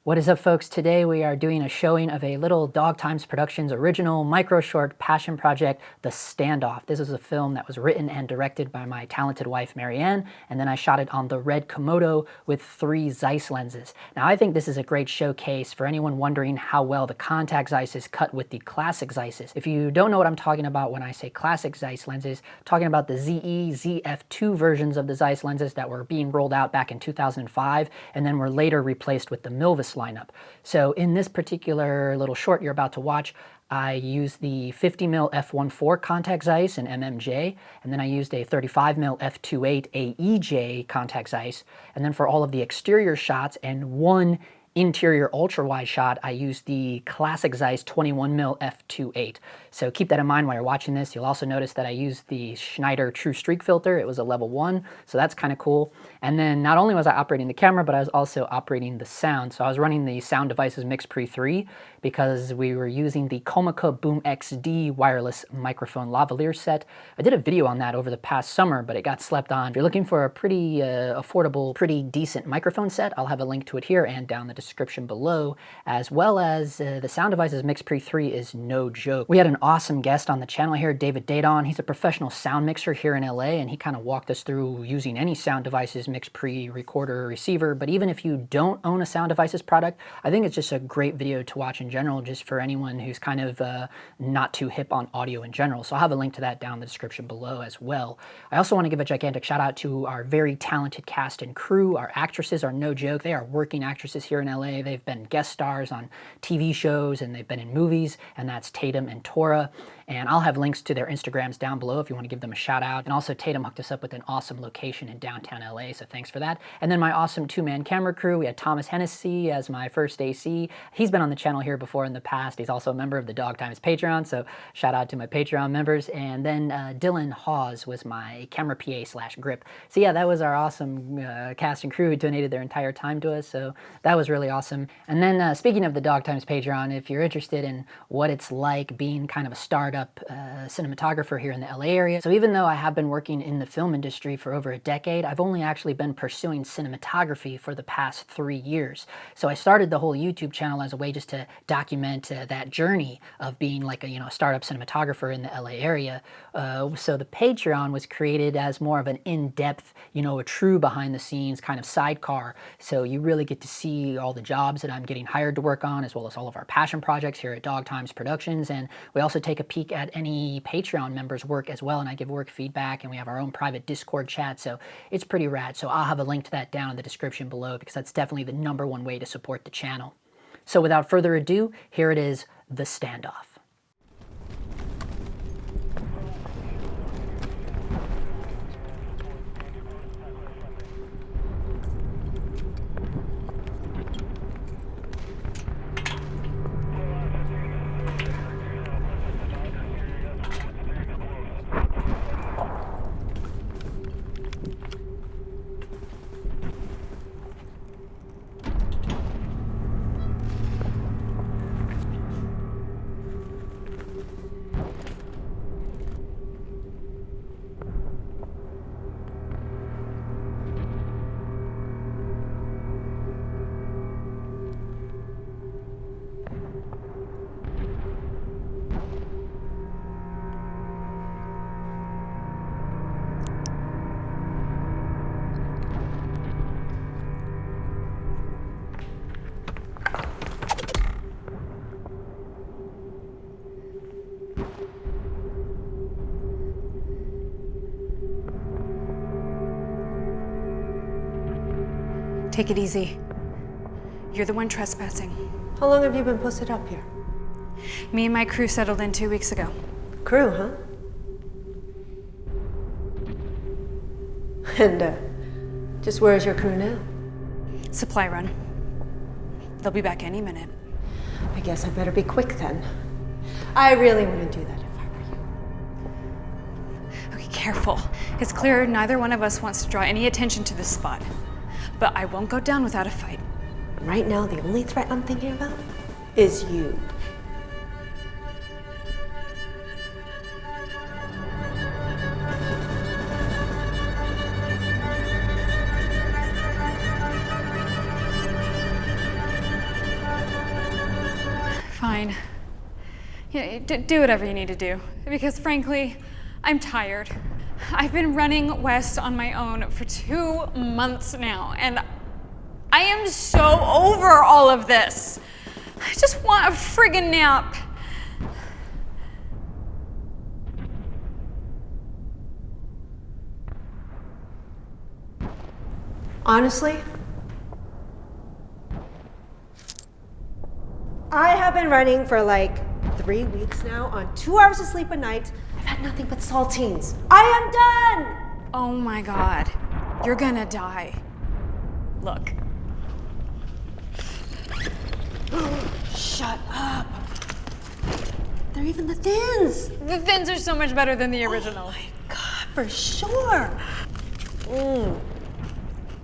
What is up, folks? Today we are doing a showing of a little DogTimes Productions original micro-short passion project, The Standoff. This is a film that was written and directed by my talented wife, Marianne, and then I shot it on the RED Komodo with 3 Zeiss lenses. Now, I think this is a great showcase for anyone wondering how well the contact Zeiss is cut with the classic Zeisses. If you don't know what I'm talking about when I say classic Zeiss lenses, I'm talking about the ZE, ZF2 versions of the Zeiss lenses that were being rolled out back in 2005, and then were later replaced with the Milvus lineup. So in this particular little short you're about to watch, I used the 50mm f1.4 contact Zeiss in MMJ, and then I used a 35mm f2.8 AEJ contact Zeiss, and then for all of the exterior shots and one interior ultra-wide shot, I used the classic Zeiss 21mm f2.8. So keep that in mind while you're watching this. You'll also notice that I used the Schneider True Streak filter. It was a level 1, so that's kind of cool. And then not only was I operating the camera, but I was also operating the sound. So I was running the Sound Devices Mix Pre 3 because we were using the boomx-d wireless microphone lavalier set. I did a video on that over the past summer, but it got slept on. If you're looking for a pretty affordable, pretty decent microphone set, I'll have a link to it here and down the description below, as well as the Sound Devices Mix Pre 3 is no joke. We had an awesome guest on the channel here, David Dadon. He's a professional sound mixer here in LA, and he kind of walked us through using any Sound Devices Mix Pre recorder or receiver. But even if you don't own a Sound Devices product, I think it's just a great video to watch in general, just for anyone who's kind of not too hip on audio in general. So I'll have a link to that down in the description below as well. I also want to give a gigantic shout out to our very talented cast and crew. Our actresses are no joke. They are working actresses here in LA. They've been guest stars on TV shows and they've been in movies, and that's Tatum and Tora. And I'll have links to their Instagrams down below if you want to give them a shout out. And also Tatum hooked us up with an awesome location in downtown LA, so thanks for that. And then my awesome 2-man camera crew. We had Thomas Hennessy as my first AC. He's been on the channel here before in the past. He's also a member of the DogTimes Patreon, so shout out to my Patreon members. And then Dylan Hawes was my camera PA/grip. So yeah, that was our awesome cast and crew who donated their entire time to us, so that was really awesome. And then speaking of the DogTimes Patreon, if you're interested in what it's like being kind of a startup cinematographer here in the LA area. So even though I have been working in the film industry for over a decade, I've only actually been pursuing cinematography for the past 3 years. So I started the whole YouTube channel as a way just to document that journey of being like a startup cinematographer in the LA area. So the Patreon was created as more of an in-depth, a true behind the scenes kind of sidecar. So you really get to see all the jobs that I'm getting hired to work on, as well as all of our passion projects here at DogTimes Productions. And we also take a peek at any Patreon members' work as well, and I give work feedback, and we have our own private Discord chat, so it's pretty rad. So I'll have a link to that down in the description below, because that's definitely the #1 way to support the channel. So without further ado, here it is, The Standoff. Take it easy. You're the one trespassing. How long have you been posted up here? Me and my crew settled in 2 weeks ago. Crew, huh? And just where is your crew now? Supply run. They'll be back any minute. I guess I better be quick then. I really wouldn't do that if I were you. Okay, careful. It's clear neither one of us wants to draw any attention to this spot. But I won't go down without a fight. Right now, the only threat I'm thinking about is you. fine. Yeah, do whatever you need to do. Because frankly, I'm tired. I've been running west on my own for 2 months now, and I am so over all of this. I just want a friggin' nap. Honestly, I have been running for like 3 weeks now on 2 hours of sleep a night. I've had nothing but saltines. I am done! Oh my God, you're gonna die. Look. Shut up. They're even the thins. The thins are so much better than the original. Oh my God, for sure.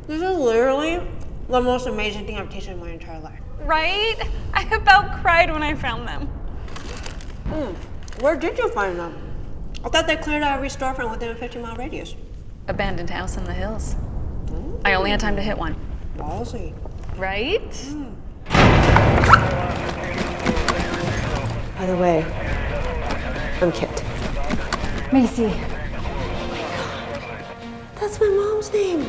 This is literally the most amazing thing I've tasted in my entire life. Right? I about cried when I found them. Where did you find them? I thought they cleared out every storefront within a 50-mile radius. Abandoned house in the hills. I only had time to hit one. Ballsy. Right? By the way, I'm Kit. Macy. That's my mom's name.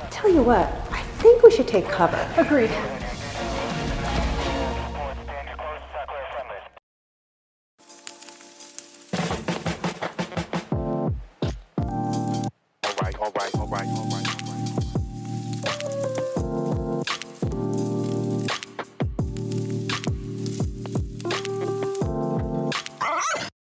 Tell you what, I think we should take cover. Agreed.